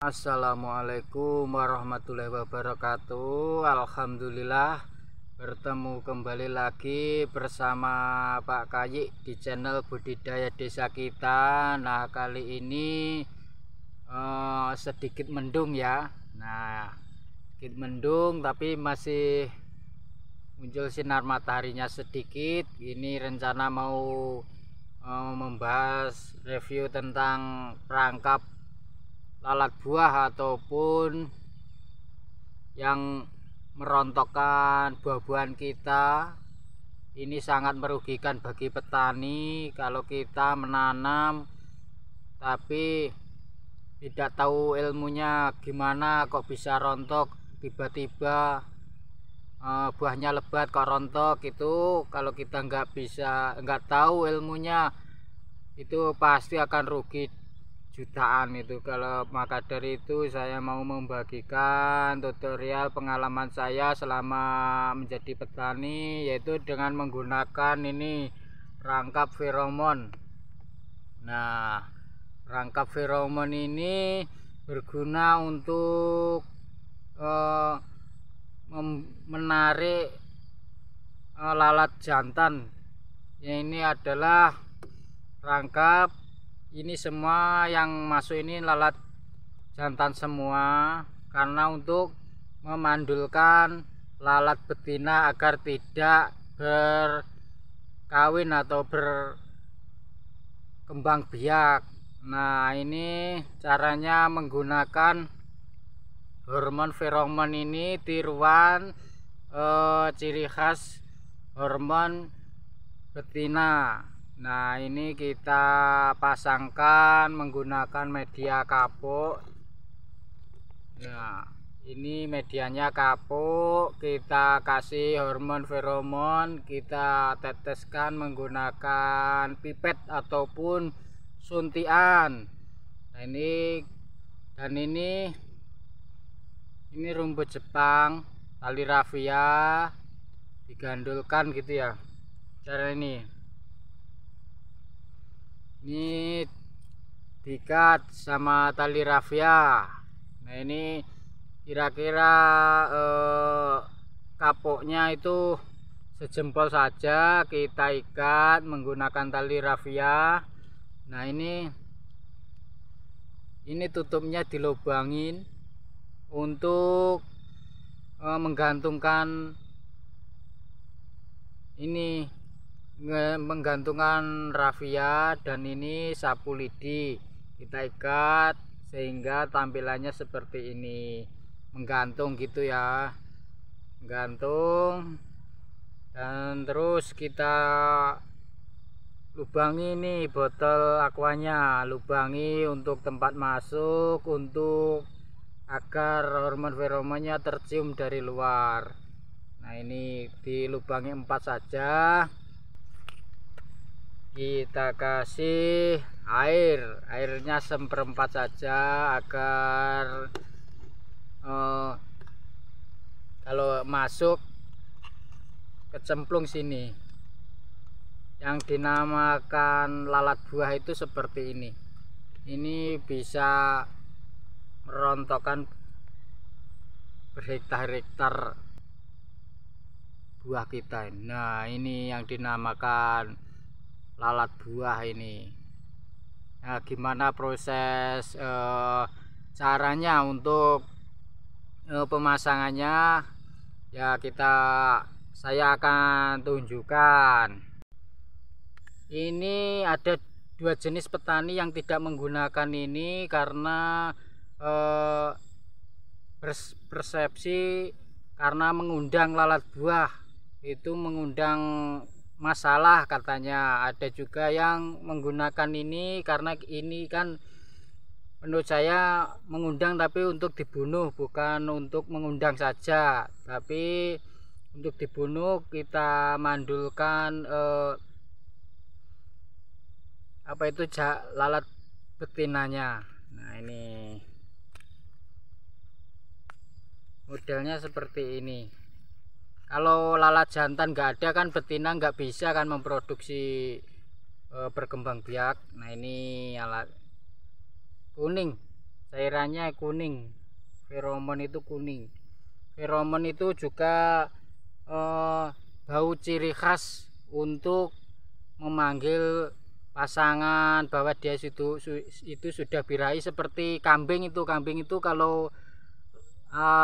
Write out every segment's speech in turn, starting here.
Assalamualaikum warahmatullahi wabarakatuh. Alhamdulillah bertemu kembali lagi bersama Pak Kayi di channel budidaya desa kita. Nah, kali ini sedikit mendung ya. Nah, sedikit mendung tapi masih muncul sinar mataharinya sedikit. Ini rencana mau membahas review tentang perangkap lalat buah ataupun yang merontokkan buah-buahan kita. Ini sangat merugikan bagi petani kalau kita menanam tapi tidak tahu ilmunya gimana kok bisa rontok tiba-tiba. Buahnya lebat kok rontok. Itu kalau kita nggak tahu ilmunya, itu pasti akan rugi jutaan itu. Kalau maka dari itu saya mau membagikan tutorial pengalaman saya selama menjadi petani, yaitu dengan menggunakan ini perangkap feromon. Nah, perangkap feromon ini berguna untuk menarik lalat jantan. Ini adalah perangkap, ini semua yang masuk ini lalat jantan semua, karena untuk memandulkan lalat betina agar tidak berkawin atau berkembang biak. Nah, ini caranya menggunakan hormon feromon. Ini tiruan ciri khas hormon betina. Nah, ini kita pasangkan menggunakan media kapuk. Nah, ini medianya kapuk, kita kasih hormon feromon, kita teteskan menggunakan pipet ataupun suntian. Nah, ini rumput Jepang, tali rafia digandulkan gitu ya. Cara ini diikat sama tali rafia. Nah, ini kira-kira kapoknya itu sejempol saja, kita ikat menggunakan tali rafia. Nah, ini tutupnya dilubangin untuk menggantungkan rafia, dan ini sapu lidi kita ikat sehingga tampilannya seperti ini, menggantung gitu ya, menggantung. Dan terus kita lubangi nih botol aquanya, lubangi untuk tempat masuk, untuk agar hormon feromonnya tercium dari luar. Nah, ini dilubangi 4 saja. Kita kasih airnya seperempat saja agar kalau masuk kecemplung sini. Yang dinamakan lalat buah itu seperti ini. Ini bisa merontokkan berhektar-hektar buah kita. Nah, ini yang dinamakan lalat buah ini. Nah, gimana proses caranya untuk pemasangannya ya, saya akan tunjukkan. Ini ada 2 jenis petani yang tidak menggunakan ini karena persepsi karena mengundang lalat buah itu mengundang masalah katanya. Ada juga yang menggunakan ini karena ini kan menurut saya mengundang, tapi untuk dibunuh, bukan untuk mengundang saja, tapi untuk dibunuh. Kita mandulkan lalat betinanya. Nah, ini modelnya seperti ini. Kalau lalat jantan nggak ada kan, betina nggak bisa kan memproduksi berkembang biak. Nah, ini alat kuning cairannya kuning. Feromon itu kuning. Feromon itu juga bau ciri khas untuk memanggil pasangan bahwa dia itu sudah birahi, seperti kambing itu. Kambing itu kalau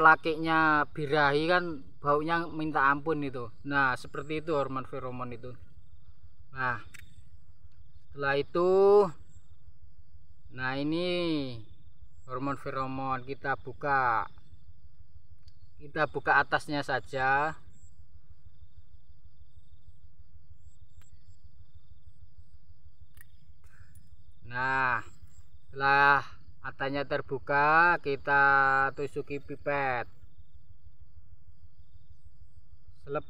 lakinya birahi kan baunya minta ampun itu. Nah, seperti itu hormon feromon itu. Nah, setelah itu, nah ini hormon feromon kita buka atasnya saja. Nah, setelah atasnya terbuka, kita tusuki pipet selep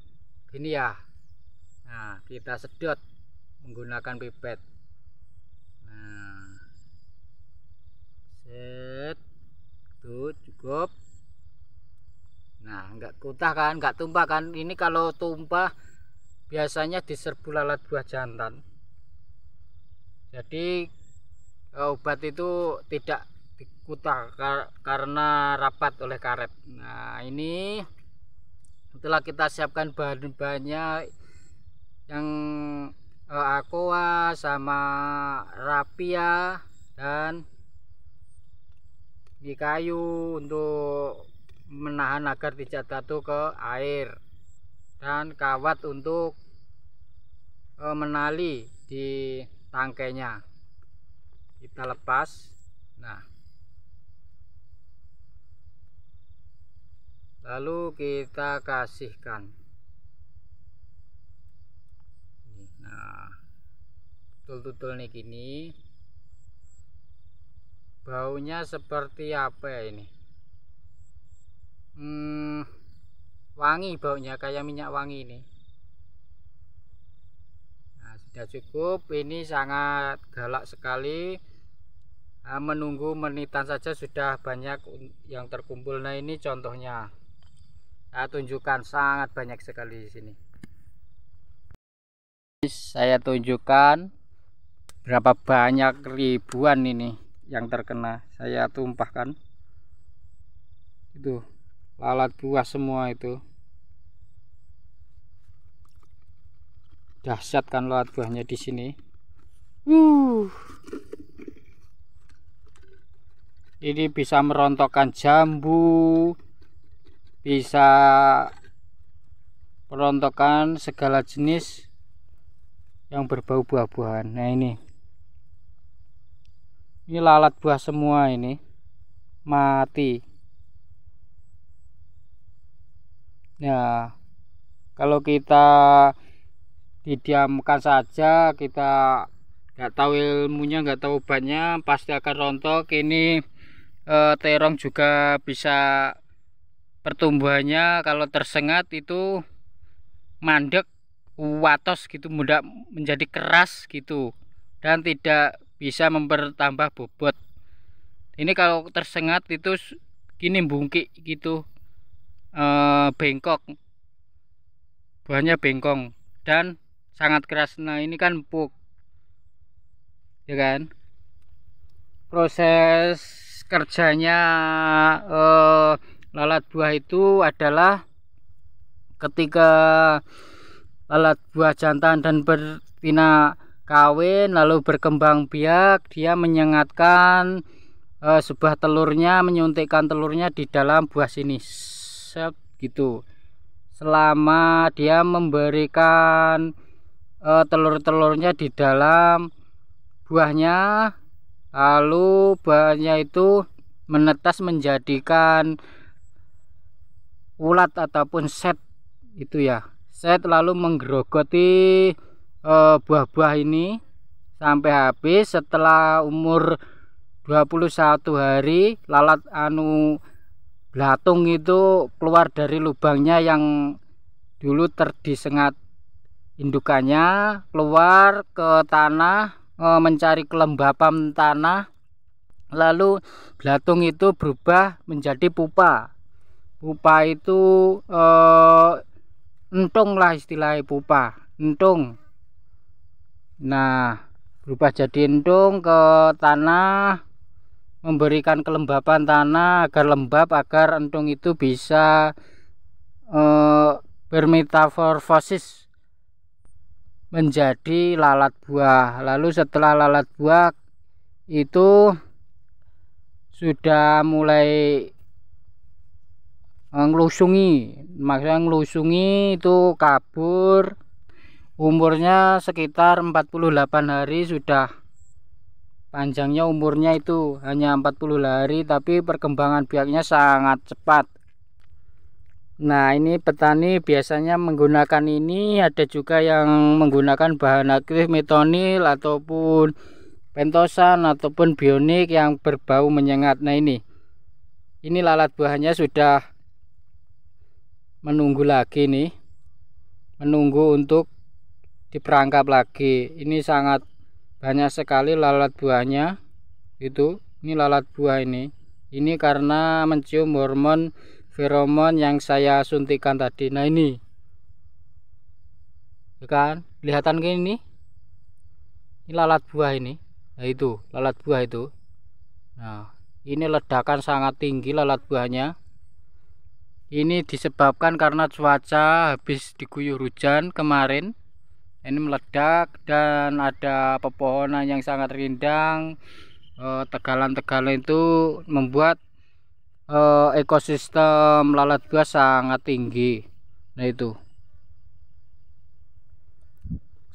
gini ya. Nah, kita sedot menggunakan pipet. Nah, set tuh cukup. Nah, enggak kutah kan, enggak tumpah kan. Ini kalau tumpah biasanya diserbu lalat buah jantan. Jadi obat itu tidak dikutah karena rapat oleh karet. Nah, ini setelah kita siapkan bahan-bahannya yang aqua sama rapia dan di kayu untuk menahan agar tidak jatuh ke air, dan kawat untuk menali di tangkainya. Kita lepas. Nah, lalu kita kasihkan. Nah, tutul-tutul nih gini. Baunya seperti apa ya ini? Wangi baunya, kayak minyak wangi ini. Nah, sudah cukup. Ini sangat galak sekali. Nah, menunggu menitan saja sudah banyak yang terkumpul. Nah, ini contohnya. Saya tunjukkan, sangat banyak sekali di sini. Saya tunjukkan berapa banyak, ribuan ini yang terkena. Saya tumpahkan. Itu lalat buah semua itu. Dahsyat kan lalat buahnya di sini. Ini bisa merontokkan jambu, bisa merontokkan segala jenis yang berbau buah-buahan. Nah, ini lalat buah semua, ini mati. Nah, kalau kita didiamkan saja, kita nggak tahu ilmunya, nggak tahu obatnya, pasti akan rontok. Ini terong juga bisa pertumbuhannya kalau tersengat itu mandek, watos gitu, mudah menjadi keras gitu, dan tidak bisa mempertambah bobot. Ini kalau tersengat itu gini, bungkik gitu, bengkok, buahnya bengkong dan sangat keras. Nah, ini kan empuk ya kan. Proses kerjanya lalat buah itu adalah ketika lalat buah jantan dan betina kawin lalu berkembang biak, dia menyengatkan sebuah telurnya, menyuntikkan telurnya di dalam buah sini gitu, selama dia memberikan telur-telurnya di dalam buahnya, lalu buahnya itu menetas menjadikan ulat ataupun set itu ya, set, lalu menggerogoti buah-buah ini sampai habis. Setelah umur 21 hari lalat belatung itu keluar dari lubangnya yang dulu disengat indukannya, keluar ke tanah mencari kelembapan tanah, lalu belatung itu berubah menjadi pupa. Pupa itu entung lah istilahnya, pupa entung. Nah, berubah jadi entung ke tanah, memberikan kelembapan tanah agar lembab, agar entung itu bisa bermetamorfosis menjadi lalat buah. Lalu setelah lalat buah itu sudah mulai ngelusungi, maksudnya ngelusungi itu kabur, umurnya sekitar 48 hari sudah. Panjangnya umurnya itu hanya 40 hari, tapi perkembangan biaknya sangat cepat. Nah, ini petani biasanya menggunakan ini, ada juga yang menggunakan bahan aktif metonil ataupun pentosan ataupun bionik yang berbau menyengat. Nah, ini lalat buahnya sudah menunggu lagi nih, menunggu untuk diperangkap lagi. Ini sangat banyak sekali lalat buahnya itu. Ini lalat buah ini karena mencium hormon feromon yang saya suntikan tadi. Nah, ini kan kelihatan kayak ini lalat buah ini. Nah, itu lalat buah itu. Nah, ini ledakan sangat tinggi lalat buahnya. Ini disebabkan karena cuaca habis diguyur hujan kemarin. Ini meledak dan ada pepohonan yang sangat rindang. Tegalan-tegalan itu membuat ekosistem lalat buah sangat tinggi. Nah, itu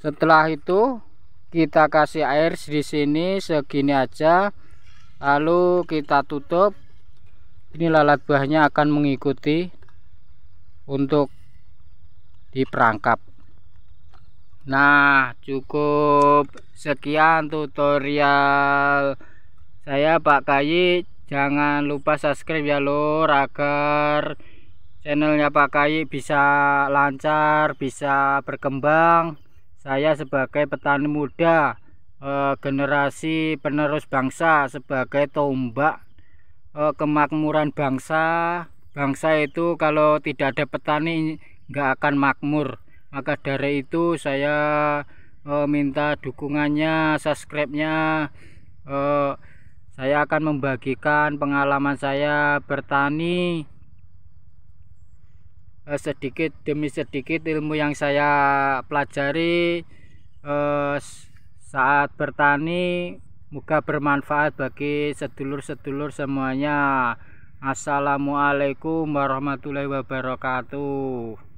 setelah itu kita kasih air di sini segini aja, lalu kita tutup. Ini lalat buahnya akan mengikuti untuk diperangkap. Nah, cukup sekian tutorial saya, Pak Kayi. Jangan lupa subscribe ya lur, agar channelnya Pak Kayi bisa lancar, bisa berkembang. Saya sebagai petani muda, generasi penerus bangsa, sebagai tombak kemakmuran bangsa. Bangsa itu kalau tidak ada petani nggak akan makmur. Maka dari itu saya minta dukungannya, subscribe-nya. Saya akan membagikan pengalaman saya bertani, sedikit demi sedikit ilmu yang saya pelajari saat bertani. Moga bermanfaat bagi sedulur-sedulur semuanya. Assalamualaikum warahmatullahi wabarakatuh.